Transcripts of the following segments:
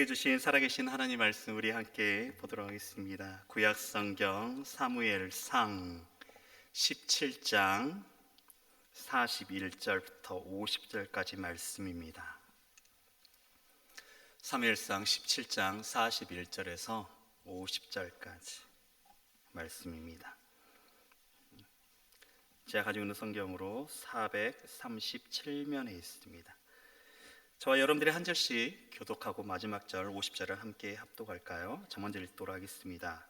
주신 살아계신 하나님 말씀 우리 함께 보도록 하겠습니다. 구약 성경 사무엘상 17장 41절부터 50절까지 말씀입니다. 사무엘상 17장 41절에서 50절까지 말씀입니다. 제가 가지고 있는 성경으로 437면에 있습니다. 저와 여러분들이 한 절씩 교독하고 마지막 절 50절을 함께 합독할까요? 저 먼저 읽도록 하겠습니다.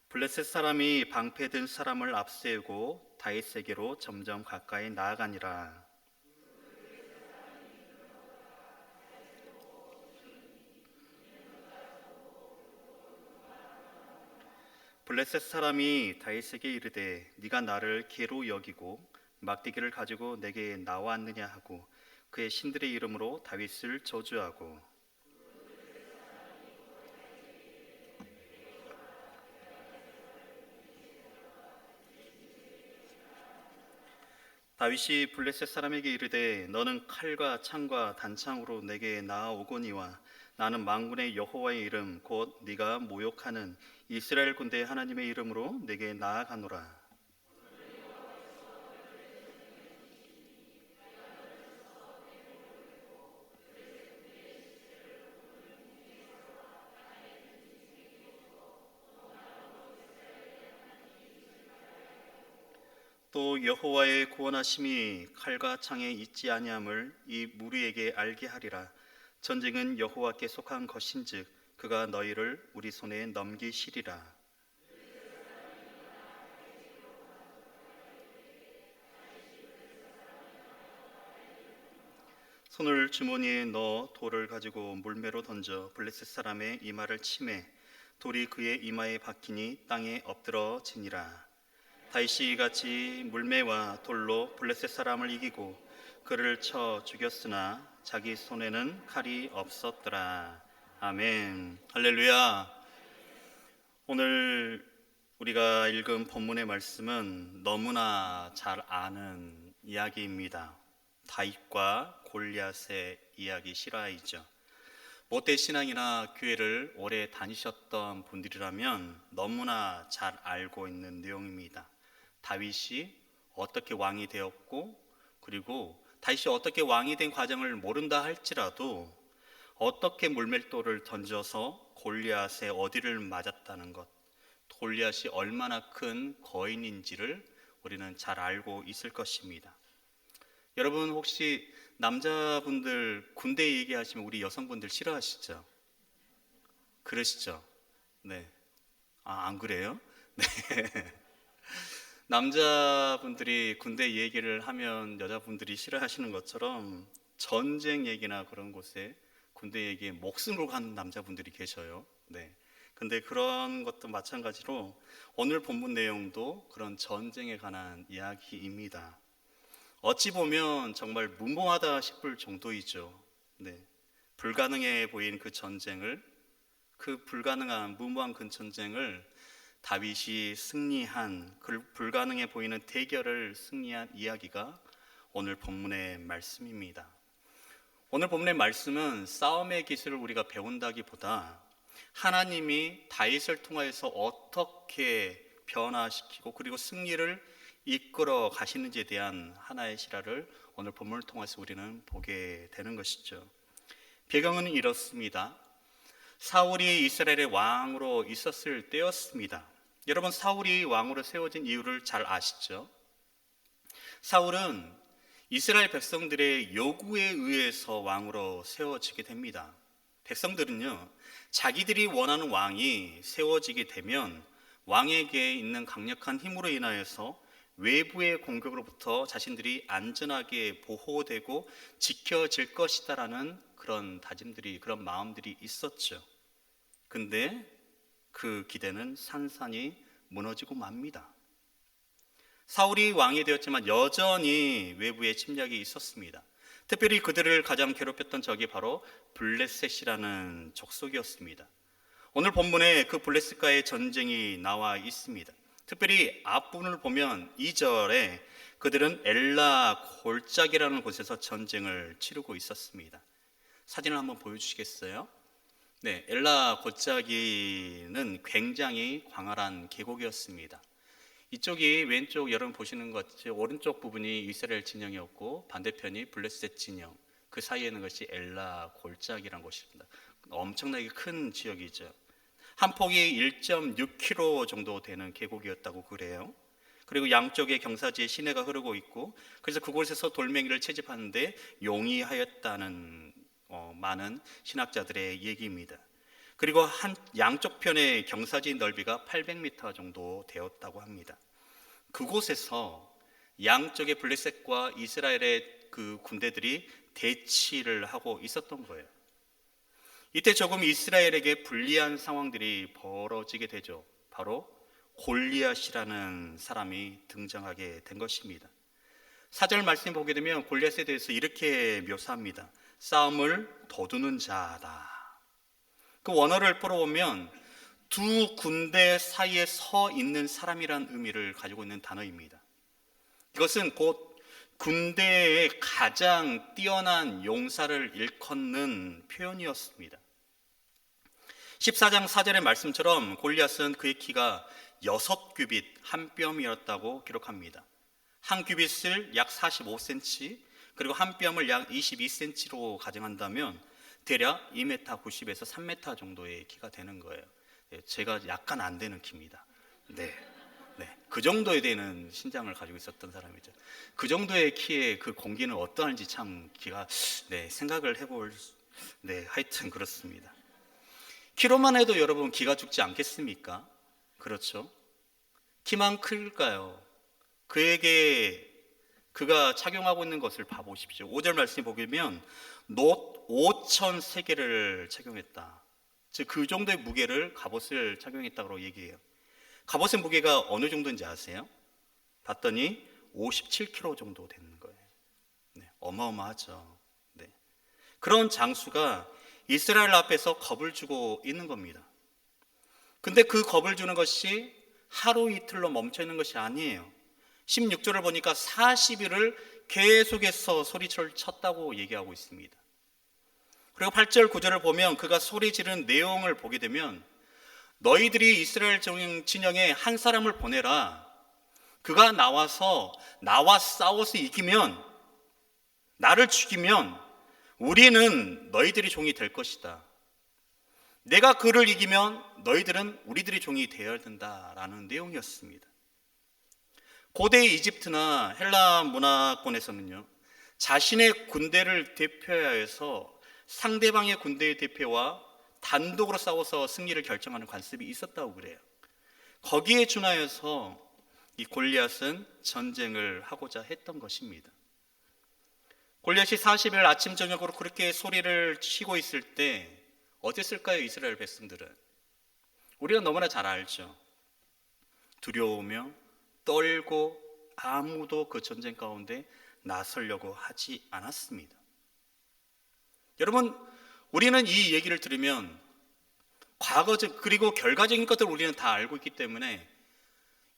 블레셋 사람이 방패든 사람을 앞세우고 다윗에게로 점점 가까이 나아가니라. 블레셋 사람이 다윗에게 이르되 네가 나를 개로 여기고 막대기를 가지고 내게 나왔느냐 하고 그의 신들의 이름으로 다윗을 저주하고 다윗이 블레셋 사람에게 이르되 너는 칼과 창과 단창으로 내게 나아오거니와 나는 만군의 여호와의 이름 곧 네가 모욕하는 이스라엘 군대의 하나님의 이름으로 내게 나아가노라. 또 여호와의 구원하심이 칼과 창에 있지 아니함을 이 무리에게 알게 하리라. 전쟁은 여호와께 속한 것인즉 그가 너희를 우리 손에 넘기시리라. 손을 주머니에 넣어 돌을 가지고 물매로 던져 블레셋 사람의 이마를 치매 돌이 그의 이마에 박히니 땅에 엎드러지니라. 다윗이 이같이 물매와 돌로 블레셋 사람을 이기고 그를 쳐 죽였으나 자기 손에는 칼이 없었더라. 아멘. 할렐루야. 오늘 우리가 읽은 본문의 말씀은 너무나 잘 아는 이야기입니다. 다윗과 골리앗의 이야기 실화이죠. 모태신앙이나 교회를 오래 다니셨던 분들이라면 너무나 잘 알고 있는 내용입니다. 다윗이 어떻게 왕이 되었고, 그리고 다윗이 어떻게 왕이 된 과정을 모른다 할지라도 어떻게 물맷돌을 던져서 골리앗의 어디를 맞았다는 것, 골리앗이 얼마나 큰 거인인지를 우리는 잘 알고 있을 것입니다. 여러분 혹시 남자분들 군대 얘기하시면 우리 여성분들 싫어하시죠? 그러시죠? 네. 안 그래요? 네. 남자분들이 군대 얘기를 하면 여자분들이 싫어하시는 것처럼 전쟁 얘기나 그런 곳에 군대 얘기에 목숨을 가는 남자분들이 계셔요. 네. 근데 그런 것도 마찬가지로 오늘 본문 내용도 그런 전쟁에 관한 이야기입니다. 어찌 보면 정말 무모하다 싶을 정도이죠. 네. 불가능해 보인 그 전쟁을, 그 불가능한 무모한 그 전쟁을 다윗이 승리한, 그 불가능해 보이는 대결을 승리한 이야기가 오늘 본문의 말씀입니다. 오늘 본문의 말씀은 싸움의 기술을 우리가 배운다기보다 하나님이 다윗을 통하여서 어떻게 변화시키고 그리고 승리를 이끌어 가시는지에 대한 하나의 실화를 오늘 본문을 통해서 우리는 보게 되는 것이죠. 배경은 이렇습니다. 사울이 이스라엘의 왕으로 있었을 때였습니다. 여러분, 사울이 왕으로 세워진 이유를 잘 아시죠? 사울은 이스라엘 백성들의 요구에 의해서 왕으로 세워지게 됩니다. 백성들은요, 자기들이 원하는 왕이 세워지게 되면 왕에게 있는 강력한 힘으로 인하여서 외부의 공격으로부터 자신들이 안전하게 보호되고 지켜질 것이다라는 그런 다짐들이, 그런 마음들이 있었죠. 근데 그 기대는 산산이 무너지고 맙니다. 사울이 왕이 되었지만 여전히 외부의 침략이 있었습니다. 특별히 그들을 가장 괴롭혔던 적이 바로 블레셋이라는 족속이었습니다. 오늘 본문에 그 블레셋과의 전쟁이 나와 있습니다. 특별히 앞부분을 보면 2절에 그들은 엘라 골짜기라는 곳에서 전쟁을 치르고 있었습니다. 사진을 한번 보여주시겠어요? 네, 엘라 골짜기는 굉장히 광활한 계곡이었습니다. 이쪽이 왼쪽 여러분 보시는 것 같이 오른쪽 부분이 이스라엘 진영이었고 반대편이 블레셋 진영, 그 사이에 있는 것이 엘라 골짜기라는 곳입니다. 엄청나게 큰 지역이죠. 한 폭이 1.6km 정도 되는 계곡이었다고 그래요. 그리고 양쪽에 경사지에 시내가 흐르고 있고, 그래서 그곳에서 돌멩이를 채집하는데 용이하였다는 많은 신학자들의 얘기입니다. 그리고 한 양쪽 편의 경사지 넓이가 800m 정도 되었다고 합니다. 그곳에서 양쪽의 블레셋과 이스라엘의 그 군대들이 대치를 하고 있었던 거예요. 이때 조금 이스라엘에게 불리한 상황들이 벌어지게 되죠. 바로 골리앗이라는 사람이 등장하게 된 것입니다. 4절 말씀 보게 되면 골리앗에 대해서 이렇게 묘사합니다. 싸움을 도두는 자다. 그 원어를 풀어보면 두 군대 사이에 서 있는 사람이란 의미를 가지고 있는 단어입니다. 이것은 곧 군대의 가장 뛰어난 용사를 일컫는 표현이었습니다. 14장 4절의 말씀처럼 골리앗은 그의 키가 6규빗 한 뼘이었다고 기록합니다. 한 규빗을 약 45cm, 그리고 한 뼘을 약 22cm로 가정한다면 대략 2m 90에서 3m 정도의 키가 되는 거예요. 제가 약간 안 되는 키입니다. 네. 그 정도에 되는 신장을 가지고 있었던 사람이죠. 그 정도의 키의 그 공기는 어떠한지 참 생각을 해볼, 하여튼 그렇습니다. 키로만 해도 여러분 기가 죽지 않겠습니까? 그렇죠? 키만 클까요? 그가 착용하고 있는 것을 봐보십시오. 5절 말씀 보면 놋 5,000세겔을 착용했다. 즉 그 정도의 무게를 갑옷을 착용했다고 얘기해요. 갑옷의 무게가 어느 정도인지 아세요? 봤더니 57kg 정도 되는 거예요. 어마어마하죠. 그런 장수가 이스라엘 앞에서 겁을 주고 있는 겁니다. 근데 그 겁을 주는 것이 하루 이틀로 멈춰 있는 것이 아니에요. 16절을 보니까 40일을 계속해서 소리를 쳤다고 얘기하고 있습니다. 그리고 8절 9절을 보면 그가 소리 지르는 내용을 보게 되면 너희들이 이스라엘 진영에 한 사람을 보내라. 그가 나와서 나와 싸워서 이기면, 나를 죽이면 우리는 너희들이 종이 될 것이다. 내가 그를 이기면 너희들은 우리들이 종이 되어야 된다라는 내용이었습니다. 고대 이집트나 헬라 문화권에서는요, 자신의 군대를 대표해야 해서 상대방의 군대의 대표와 단독으로 싸워서 승리를 결정하는 관습이 있었다고 그래요. 거기에 준하여서 이 골리앗은 전쟁을 하고자 했던 것입니다. 골리앗이 40일 아침 저녁으로 그렇게 소리를 치고 있을 때 어땠을까요? 이스라엘 백성들은 우리가 너무나 잘 알죠. 두려우며 떨고 아무도 그 전쟁 가운데 나서려고 하지 않았습니다. 여러분, 우리는 이 얘기를 들으면 과거적 그리고 결과적인 것들을 우리는 다 알고 있기 때문에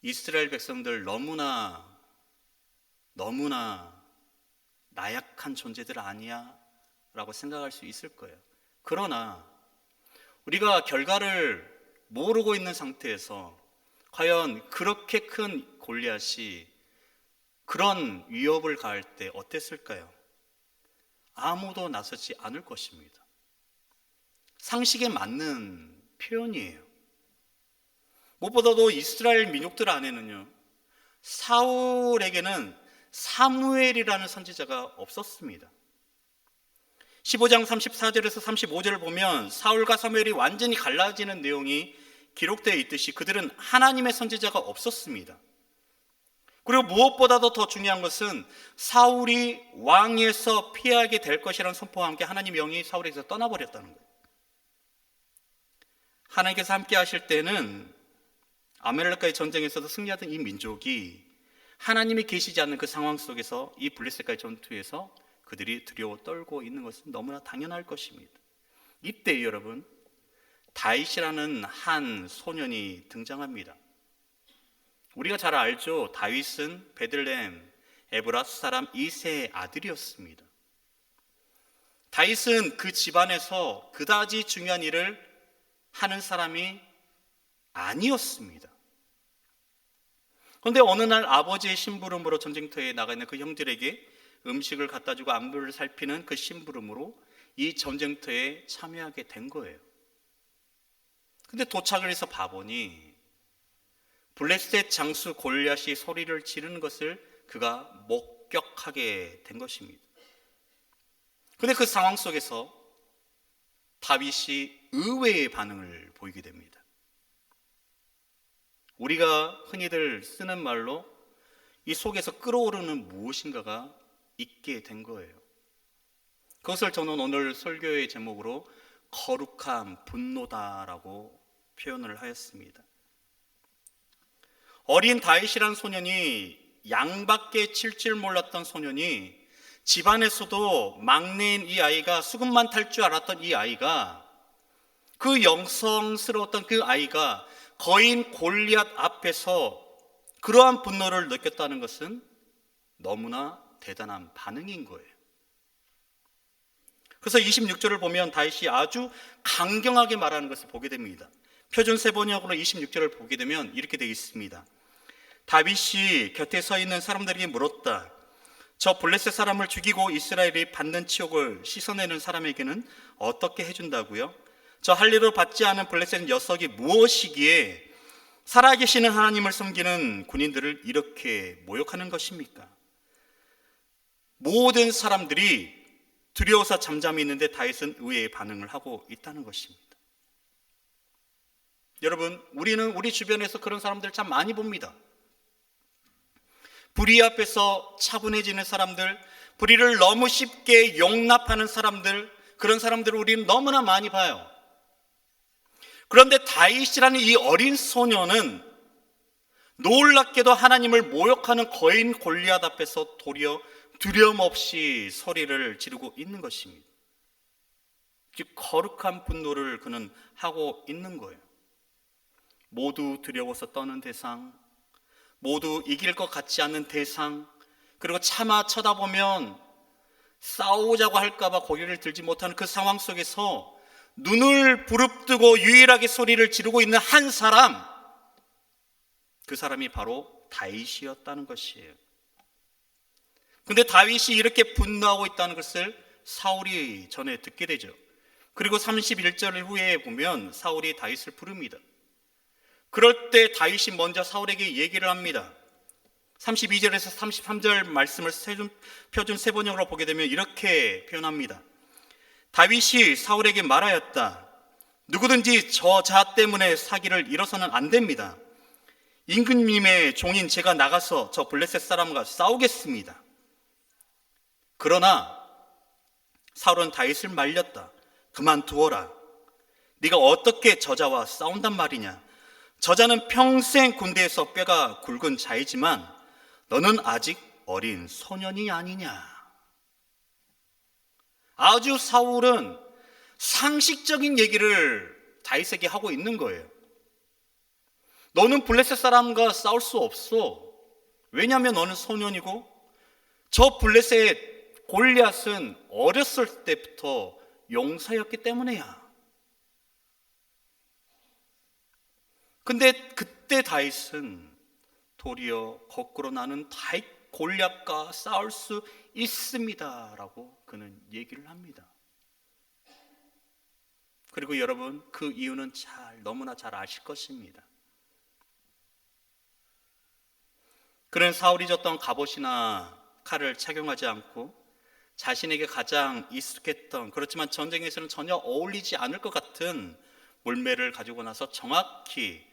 이스라엘 백성들 너무나 나약한 존재들 아니야? 라고 생각할 수 있을 거예요. 그러나 우리가 결과를 모르고 있는 상태에서 과연 그렇게 큰 골리앗이 그런 위협을 가할 때 어땠을까요? 아무도 나서지 않을 것입니다. 상식에 맞는 표현이에요. 무엇보다도 이스라엘 민족들 안에는요, 사울에게는 사무엘이라는 선지자가 없었습니다. 15장 34절에서 35절을 보면 사울과 사무엘이 완전히 갈라지는 내용이 기록되어 있듯이 그들은 하나님의 선지자가 없었습니다. 그리고 무엇보다도 더 중요한 것은 사울이 왕위에서 피하게 될 것이라는 선포와 함께 하나님의 영이 사울에게서 떠나버렸다는 거예요. 하나님께서 함께 하실 때는 아말렉과의 전쟁에서도 승리하던 이 민족이 하나님이 계시지 않는 그 상황 속에서 이 블레셋과의 전투에서 그들이 두려워 떨고 있는 것은 너무나 당연할 것입니다. 이때 여러분, 다윗이라는 한 소년이 등장합니다. 우리가 잘 알죠. 다윗은 베들레헴 에브라스 사람 이새의 아들이었습니다. 다윗은 그 집안에서 그다지 중요한 일을 하는 사람이 아니었습니다. 그런데 어느 날 아버지의 심부름으로 전쟁터에 나가 있는 그 형들에게 음식을 갖다 주고 안부를 살피는 그 심부름으로 이 전쟁터에 참여하게 된 거예요. 근데 도착을 해서 봐보니 블레셋 장수 골리앗이 소리를 지르는 것을 그가 목격하게 된 것입니다. 근데 그 상황 속에서 다윗이 의외의 반응을 보이게 됩니다. 우리가 흔히들 쓰는 말로 이 속에서 끓어오르는 무엇인가가 있게 된 거예요. 그것을 저는 오늘 설교의 제목으로 거룩한 분노다라고 표현을 하였습니다. 어린 다윗이란 소년이, 양밖에 칠 줄 몰랐던 소년이, 집안에서도 막내인 이 아이가, 수금만 탈 줄 알았던 이 아이가, 그 영성스러웠던 그 아이가 거인 골리앗 앞에서 그러한 분노를 느꼈다는 것은 너무나 대단한 반응인 거예요. 그래서 26절을 보면 다윗이 아주 강경하게 말하는 것을 보게 됩니다. 표준 세번역으로 26절을 보게 되면 이렇게 되어 있습니다. 다윗이 곁에 서 있는 사람들에게 물었다. 저 블레셋 사람을 죽이고 이스라엘이 받는 치욕을 씻어내는 사람에게는 어떻게 해준다고요? 저 할 일을 받지 않은 블레셋 녀석이 무엇이기에 살아계시는 하나님을 섬기는 군인들을 이렇게 모욕하는 것입니까? 모든 사람들이 두려워서 잠잠히 있는데 다윗은 의외의 반응을 하고 있다는 것입니다. 여러분, 우리는 우리 주변에서 그런 사람들 참 많이 봅니다. 불의 앞에서 차분해지는 사람들, 불의를 너무 쉽게 용납하는 사람들, 그런 사람들을 우리는 너무나 많이 봐요. 그런데 다윗이라는 이 어린 소년은 놀랍게도 하나님을 모욕하는 거인 골리앗 앞에서 도리어 두려움 없이 소리를 지르고 있는 것입니다. 즉 거룩한 분노를 그는 하고 있는 거예요. 모두 두려워서 떠는 대상, 모두 이길 것 같지 않는 대상, 그리고 차마 쳐다보면 싸우자고 할까봐 고개를 들지 못하는 그 상황 속에서 눈을 부릅뜨고 유일하게 소리를 지르고 있는 한 사람, 그 사람이 바로 다윗이었다는 것이에요. 근데 다윗이 이렇게 분노하고 있다는 것을 사울이 전에 듣게 되죠. 그리고 31절 후에 보면 사울이 다윗을 부릅니다. 그럴 때 다윗이 먼저 사울에게 얘기를 합니다. 32절에서 33절 말씀을 표준 세번역으로 보게 되면 이렇게 표현합니다. 다윗이 사울에게 말하였다. 누구든지 저 자 때문에 사기를 잃어서는 안 됩니다. 임금님의 종인 제가 나가서 저 블레셋 사람과 싸우겠습니다. 그러나 사울은 다윗을 말렸다. 그만두어라. 네가 어떻게 저자와 싸운단 말이냐. 저자는 평생 군대에서 뼈가 굵은 자이지만 너는 아직 어린 소년이 아니냐. 아주 사울은 상식적인 얘기를 다윗에게 하고 있는 거예요. 너는 블레셋 사람과 싸울 수 없어. 왜냐하면 너는 소년이고 저 블레셋 골리앗은 어렸을 때부터 용사였기 때문이야. 근데 그때 다윗은 도리어 거꾸로 나는 다윗 골리앗과 싸울 수 있습니다라고 그는 얘기를 합니다. 그리고 여러분, 그 이유는 너무나 잘 아실 것입니다. 그는 사울이 줬던 갑옷이나 칼을 착용하지 않고 자신에게 가장 익숙했던, 그렇지만 전쟁에서는 전혀 어울리지 않을 것 같은 물매를 가지고 나서 정확히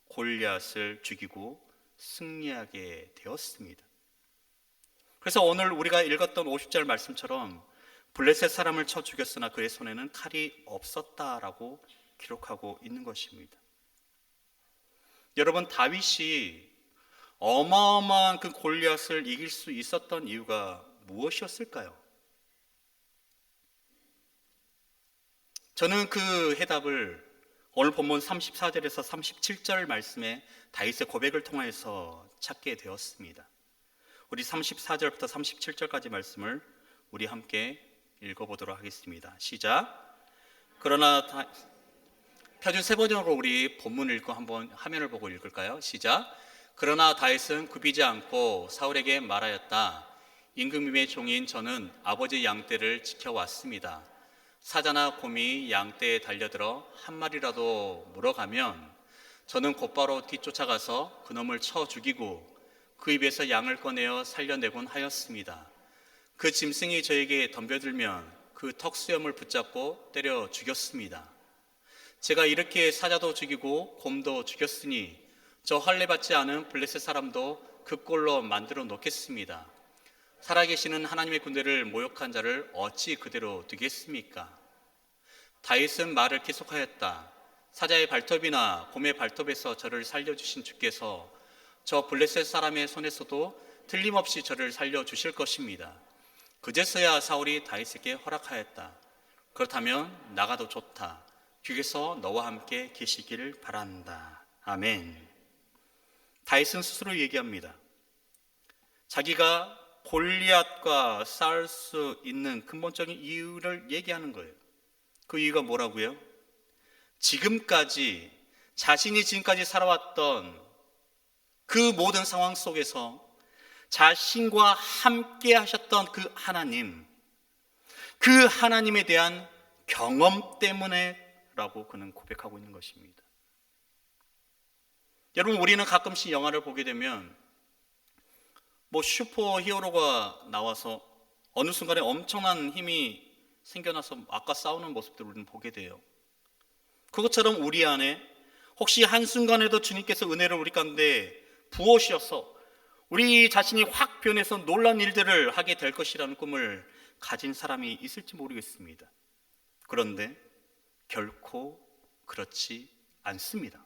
골리앗을 죽이고 승리하게 되었습니다. 그래서 오늘 우리가 읽었던 50절 말씀처럼 블레셋 사람을 쳐 죽였으나 그의 손에는 칼이 없었다라고 기록하고 있는 것입니다. 여러분, 다윗이 어마어마한 그 골리앗을 이길 수 있었던 이유가 무엇이었을까요? 저는 그 해답을 오늘 본문 34절에서 37절 말씀에 다윗의 고백을 통해서 찾게 되었습니다. 우리 34절부터 37절까지 말씀을 우리 함께 읽어보도록 하겠습니다. 시작. 그러나 표준 세 번역으로 우리 본문 읽고 한번 화면을 보고 읽을까요? 시작. 그러나 다윗은 굽이지 않고 사울에게 말하였다. 임금님의 종인 저는 아버지 양떼를 지켜왔습니다. 사자나 곰이 양떼에 달려들어 한 마리라도 물어가면 저는 곧바로 뒤쫓아가서 그놈을 쳐 죽이고 그 입에서 양을 꺼내어 살려내곤 하였습니다. 그 짐승이 저에게 덤벼들면 그 턱수염을 붙잡고 때려 죽였습니다. 제가 이렇게 사자도 죽이고 곰도 죽였으니 저 할례받지 않은 블레셋 사람도 그 꼴로 만들어 놓겠습니다. 살아계시는 하나님의 군대를 모욕한 자를 어찌 그대로 두겠습니까? 다윗은 말을 계속하였다. 사자의 발톱이나 곰의 발톱에서 저를 살려주신 주께서 저 블레셋 사람의 손에서도 틀림없이 저를 살려주실 것입니다. 그제서야 사울이 다윗에게 허락하였다. 그렇다면 나가도 좋다. 주께서 너와 함께 계시기를 바란다. 아멘. 다윗은 스스로 얘기합니다. 자기가 골리앗과 싸울 수 있는 근본적인 이유를 얘기하는 거예요. 그 이유가 뭐라고요? 자신이 지금까지 살아왔던 그 모든 상황 속에서 자신과 함께 하셨던 그 하나님에 대한 경험 때문에라고 그는 고백하고 있는 것입니다. 여러분, 우리는 가끔씩 영화를 보게 되면 슈퍼 히어로가 나와서 어느 순간에 엄청난 힘이 생겨나서 아까 싸우는 모습들을 우리는 보게 돼요. 그것처럼 우리 안에 혹시 한순간에도 주님께서 은혜를 우리 가운데 부어주셔서 우리 자신이 확 변해서 놀라운 일들을 하게 될 것이라는 꿈을 가진 사람이 있을지 모르겠습니다. 그런데 결코 그렇지 않습니다.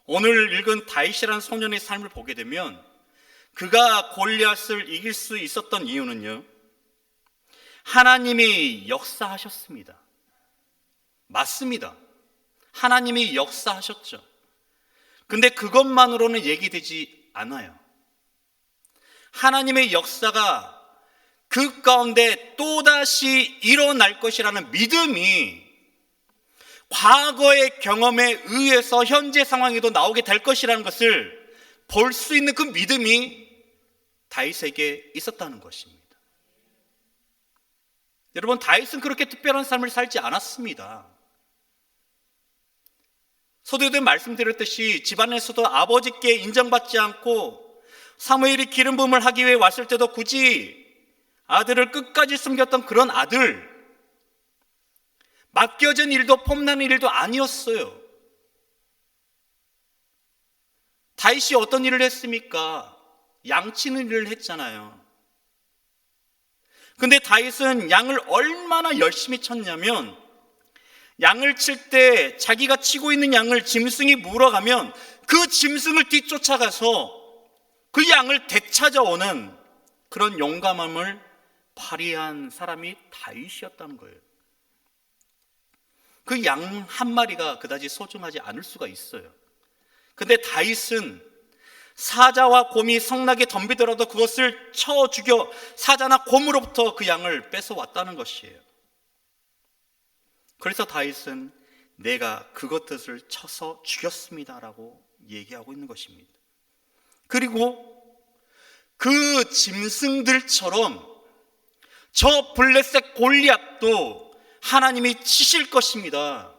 오늘 읽은 다윗이라는 소년의 삶을 보게 되면 그가 골리앗을 이길 수 있었던 이유는요, 하나님이 역사하셨습니다. 맞습니다. 하나님이 역사하셨죠. 근데 그것만으로는 얘기되지 않아요. 하나님의 역사가 그 가운데 또다시 일어날 것이라는 믿음이 과거의 경험에 의해서 현재 상황에도 나오게 될 것이라는 것을 볼 수 있는 그 믿음이 다윗에게 있었다는 것입니다. 여러분, 다윗은 그렇게 특별한 삶을 살지 않았습니다. 서두에도 말씀드렸듯이 집안에서도 아버지께 인정받지 않고 사무엘이 기름 부음을 하기 위해 왔을 때도 굳이 아들을 끝까지 숨겼던 그런 아들, 맡겨진 일도 폼나는 일도 아니었어요. 다윗이 어떤 일을 했습니까? 양치는 일을 했잖아요. 근데 다윗은 양을 얼마나 열심히 쳤냐면, 양을 칠 때 자기가 치고 있는 양을 짐승이 물어가면 그 짐승을 뒤쫓아가서 그 양을 되찾아오는 그런 용감함을 발휘한 사람이 다윗이었다는 거예요. 그 양 한 마리가 그다지 소중하지 않을 수가 있어요. 근데 다윗은 사자와 곰이 성나게 덤비더라도 그것을 쳐 죽여 사자나 곰으로부터 그 양을 뺏어왔다는 것이에요. 그래서 다윗은 내가 그것들을 쳐서 죽였습니다라고 얘기하고 있는 것입니다. 그리고 그 짐승들처럼 저 블레셋 골리앗도 하나님이 치실 것입니다.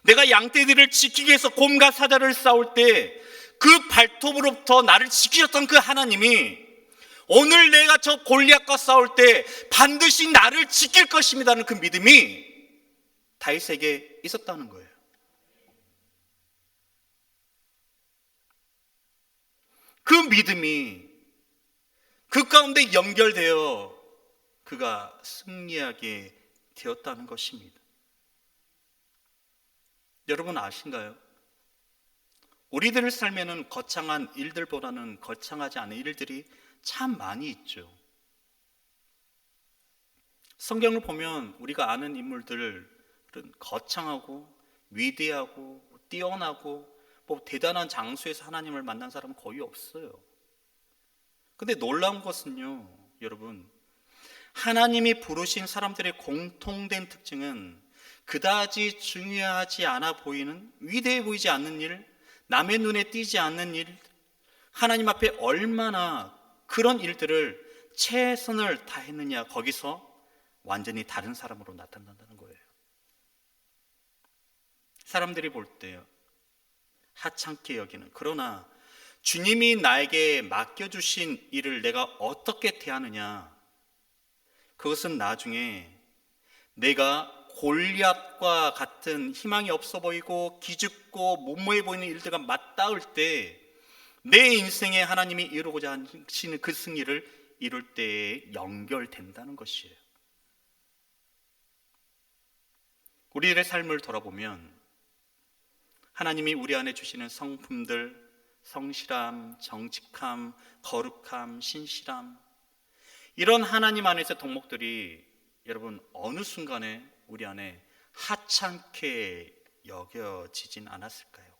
내가 양떼들을 지키기 위해서 곰과 사자를 싸울 때 그 발톱으로부터 나를 지키셨던 그 하나님이 오늘 내가 저 골리앗과 싸울 때 반드시 나를 지킬 것입니다는 그 믿음이 다윗에게 있었다는 거예요. 그 믿음이 그 가운데 연결되어 그가 승리하게 되었다는 것입니다. 여러분 아신가요? 우리들 삶에는 거창한 일들보다는 거창하지 않은 일들이 참 많이 있죠. 성경을 보면 우리가 아는 인물들은 거창하고 위대하고 뛰어나고 대단한 장소에서 하나님을 만난 사람은 거의 없어요. 근데 놀라운 것은요, 여러분, 하나님이 부르신 사람들의 공통된 특징은 그다지 중요하지 않아 보이는, 위대해 보이지 않는 일, 남의 눈에 띄지 않는 일, 하나님 앞에 얼마나 그런 일들을 최선을 다했느냐, 거기서 완전히 다른 사람으로 나타난다는 거예요. 사람들이 볼 때요, 하찮게 여기는, 그러나 주님이 나에게 맡겨주신 일을 내가 어떻게 대하느냐, 그것은 나중에 내가 골리앗과 같은 희망이 없어 보이고 기죽고 못모해 보이는 일들과 맞닿을 때 내 인생에 하나님이 이루고자 하시는 그 승리를 이룰 때에 연결된다는 것이에요. 우리들의 삶을 돌아보면 하나님이 우리 안에 주시는 성품들, 성실함, 정직함, 거룩함, 신실함, 이런 하나님 안에서 덕목들이 여러분 어느 순간에 우리 안에 하찮게 여겨지진 않았을까요?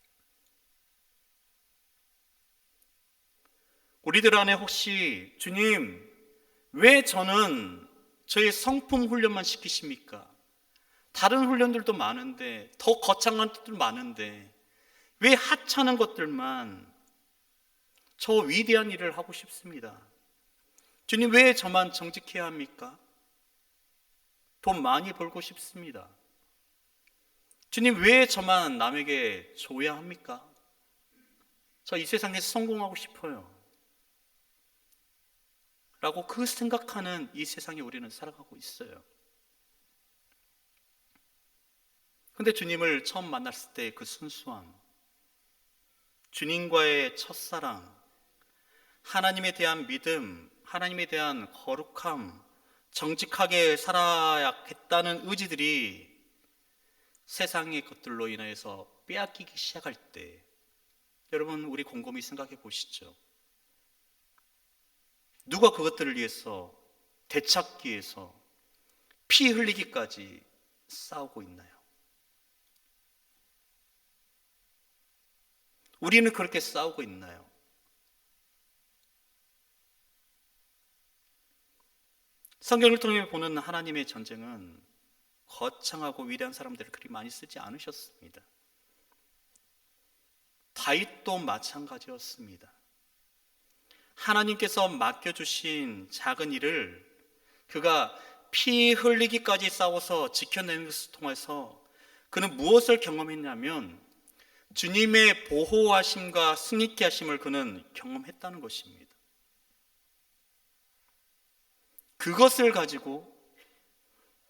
우리들 안에 혹시 주님, 왜 저는 저의 성품 훈련만 시키십니까? 다른 훈련들도 많은데, 더 거창한 것들 많은데 왜 하찮은 것들만, 저 위대한 일을 하고 싶습니다. 주님, 왜 저만 정직해야 합니까? 돈 많이 벌고 싶습니다. 주님, 왜 저만 남에게 줘야 합니까? 저 이 세상에서 성공하고 싶어요. 라고 그 생각하는 이 세상에 우리는 살아가고 있어요. 근데 주님을 처음 만났을 때 그 순수함, 주님과의 첫사랑, 하나님에 대한 믿음, 하나님에 대한 거룩함, 정직하게 살아야겠다는 의지들이 세상의 것들로 인해서 빼앗기기 시작할 때, 여러분 우리 곰곰이 생각해 보시죠. 누가 그것들을 위해서, 되찾기 위해서 피 흘리기까지 싸우고 있나요? 우리는 그렇게 싸우고 있나요? 성경을 통해 보는 하나님의 전쟁은 거창하고 위대한 사람들을 그리 많이 쓰지 않으셨습니다. 다윗도 마찬가지였습니다. 하나님께서 맡겨주신 작은 일을 그가 피 흘리기까지 싸워서 지켜내는 것을 통해서 그는 무엇을 경험했냐면 주님의 보호하심과 승리케 하심을 그는 경험했다는 것입니다. 그것을 가지고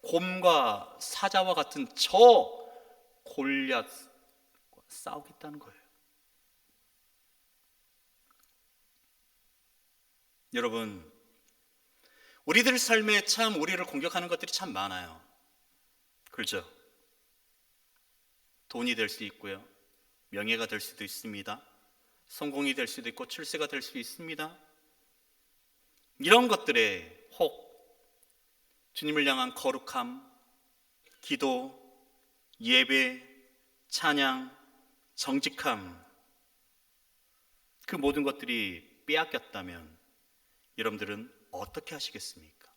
곰과 사자와 같은 저 골리앗과 싸우겠다는 거예요. 여러분, 우리들 삶에 참 우리를 공격하는 것들이 참 많아요. 그렇죠? 돈이 될 수 있고요, 명예가 될 수도 있습니다. 성공이 될 수도 있고 출세가 될 수 있습니다. 이런 것들에 혹 주님을 향한 거룩함, 기도, 예배, 찬양, 정직함, 그 모든 것들이 빼앗겼다면 여러분들은 어떻게 하시겠습니까?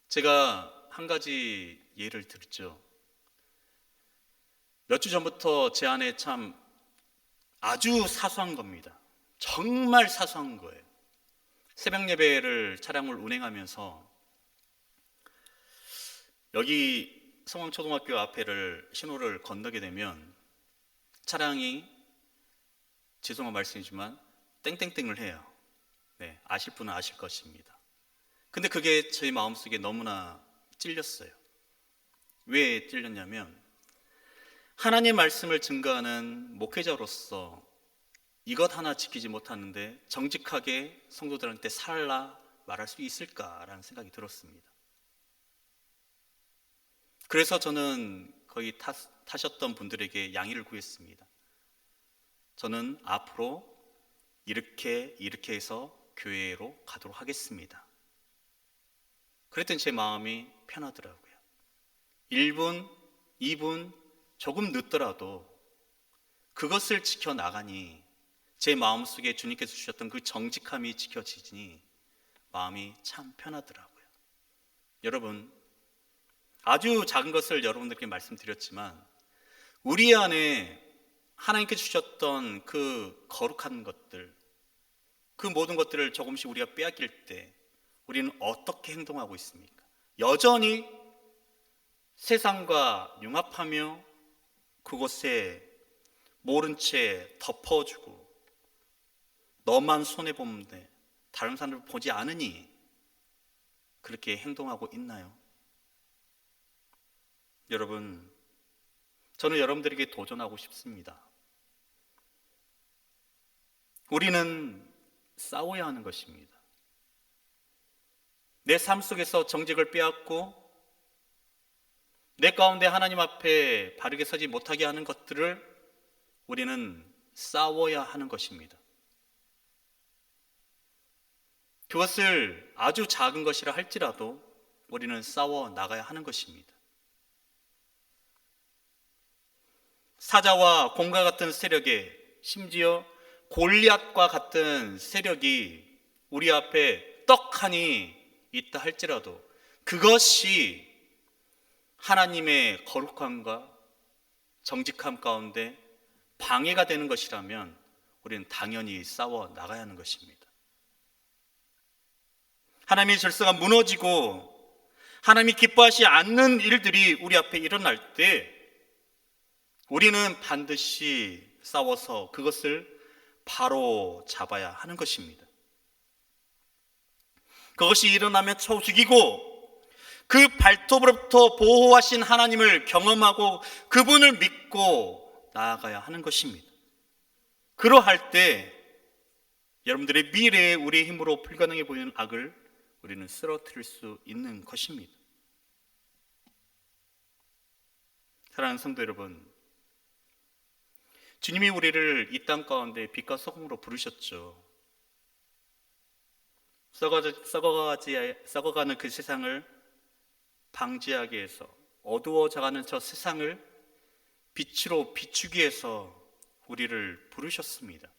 제가 한 가지 예를 들었죠. 몇 주 전부터 제 안에 참 아주 사소한 겁니다. 정말 사소한 거예요. 새벽 예배를 차량을 운행하면서 여기 성황초등학교 앞에를 신호를 건너게 되면 차량이, 죄송한 말씀이지만 땡땡땡을 해요. 네, 아실 분은 아실 것입니다. 근데 그게 제 마음속에 너무나 찔렸어요. 왜 찔렸냐면 하나님의 말씀을 증거하는 목회자로서 이것 하나 지키지 못하는데 정직하게 성도들한테 살라 말할 수 있을까라는 생각이 들었습니다. 그래서 저는 거의 타셨던 분들에게 양해를 구했습니다. 저는 앞으로 이렇게 해서 교회로 가도록 하겠습니다. 그랬더니 제 마음이 편하더라고요. 1분, 2분 조금 늦더라도 그것을 지켜나가니 제 마음속에 주님께서 주셨던 그 정직함이 지켜지니 마음이 참 편하더라고요. 여러분, 아주 작은 것을 여러분들께 말씀드렸지만 우리 안에 하나님께 주셨던 그 거룩한 것들, 그 모든 것들을 조금씩 우리가 빼앗길 때 우리는 어떻게 행동하고 있습니까? 여전히 세상과 융합하며 그곳에 모른 채 덮어주고 너만 손해보는데 다른 사람을 보지 않으니 그렇게 행동하고 있나요? 여러분, 저는 여러분들에게 도전하고 싶습니다. 우리는 싸워야 하는 것입니다. 내 삶 속에서 정직을 빼앗고 내 가운데 하나님 앞에 바르게 서지 못하게 하는 것들을 우리는 싸워야 하는 것입니다. 그것을 아주 작은 것이라 할지라도 우리는 싸워 나가야 하는 것입니다. 사자와 곰과 같은 세력에, 심지어 골리앗과 같은 세력이 우리 앞에 떡하니 있다 할지라도 그것이 하나님의 거룩함과 정직함 가운데 방해가 되는 것이라면 우리는 당연히 싸워 나가야 하는 것입니다. 하나님의 질서가 무너지고 하나님이 기뻐하지 않는 일들이 우리 앞에 일어날 때 우리는 반드시 싸워서 그것을 바로 잡아야 하는 것입니다. 그것이 일어나면 쳐 죽이고 그 발톱으로부터 보호하신 하나님을 경험하고 그분을 믿고 나아가야 하는 것입니다. 그러할 때 여러분들의 미래에 우리의 힘으로 불가능해 보이는 악을 우리는 쓰러뜨릴 수 있는 것입니다. 사랑하는 성도 여러분, 주님이 우리를 이 땅 가운데 빛과 소금으로 부르셨죠. 썩어가는 그 세상을 방지하기 위해서, 어두워져가는 저 세상을 빛으로 비추기 위해서 우리를 부르셨습니다.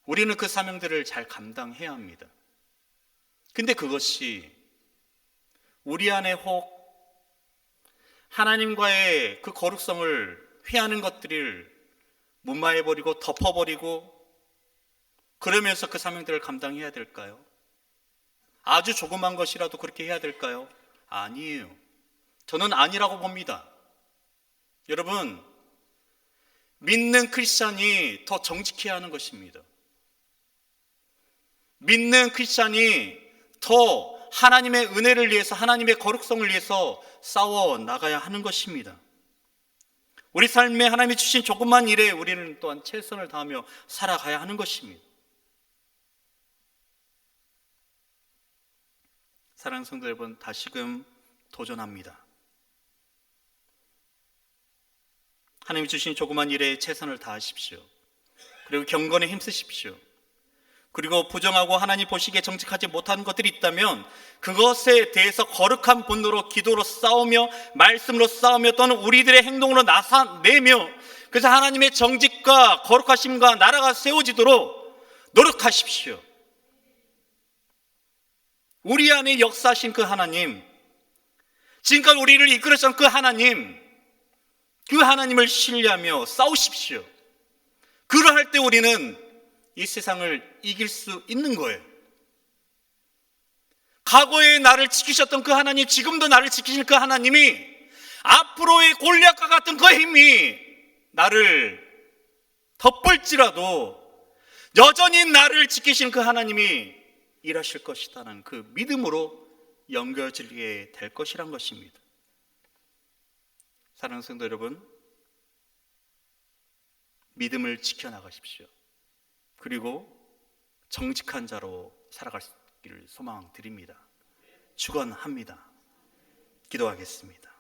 우리는 그 사명들을 잘 감당해야 합니다. 근데 그것이 우리 안에 혹 하나님과의 그 거룩성을 회하는 것들을 무마해버리고 덮어버리고 그러면서 그 사명들을 감당해야 될까요? 아주 조그만 것이라도 그렇게 해야 될까요? 아니에요. 저는 아니라고 봅니다. 여러분, 믿는 크리스찬이 더 정직해야 하는 것입니다. 믿는 크리스찬이 더 하나님의 은혜를 위해서, 하나님의 거룩성을 위해서 싸워 나가야 하는 것입니다. 우리 삶에 하나님이 주신 조그만 일에 우리는 또한 최선을 다하며 살아가야 하는 것입니다. 사랑하는 성도 여러분, 다시금 도전합니다. 하나님이 주신 조그만 일에 최선을 다하십시오. 그리고 경건에 힘쓰십시오. 그리고 부정하고 하나님 보시기에 정직하지 못하는 것들이 있다면 그것에 대해서 거룩한 분노로, 기도로 싸우며 말씀으로 싸우며 또는 우리들의 행동으로 나서내며 그래서 하나님의 정직과 거룩하심과 나라가 세워지도록 노력하십시오. 우리 안에 역사하신 그 하나님, 지금까지 우리를 이끌으신 그 하나님, 그 하나님을 신뢰하며 싸우십시오. 그러할 때 우리는 이 세상을 이길 수 있는 거예요. 과거에 나를 지키셨던 그 하나님, 지금도 나를 지키실 그 하나님이 앞으로의 골리앗과 같은 그 힘이 나를 덮을지라도 여전히 나를 지키신 그 하나님이 일하실 것이다라는 그 믿음으로 연결지게 될 것이란 것입니다. 사랑하는 성도 여러분, 믿음을 지켜나가십시오. 그리고 정직한 자로 살아가기를 소망드립니다. 축원합니다. 기도하겠습니다.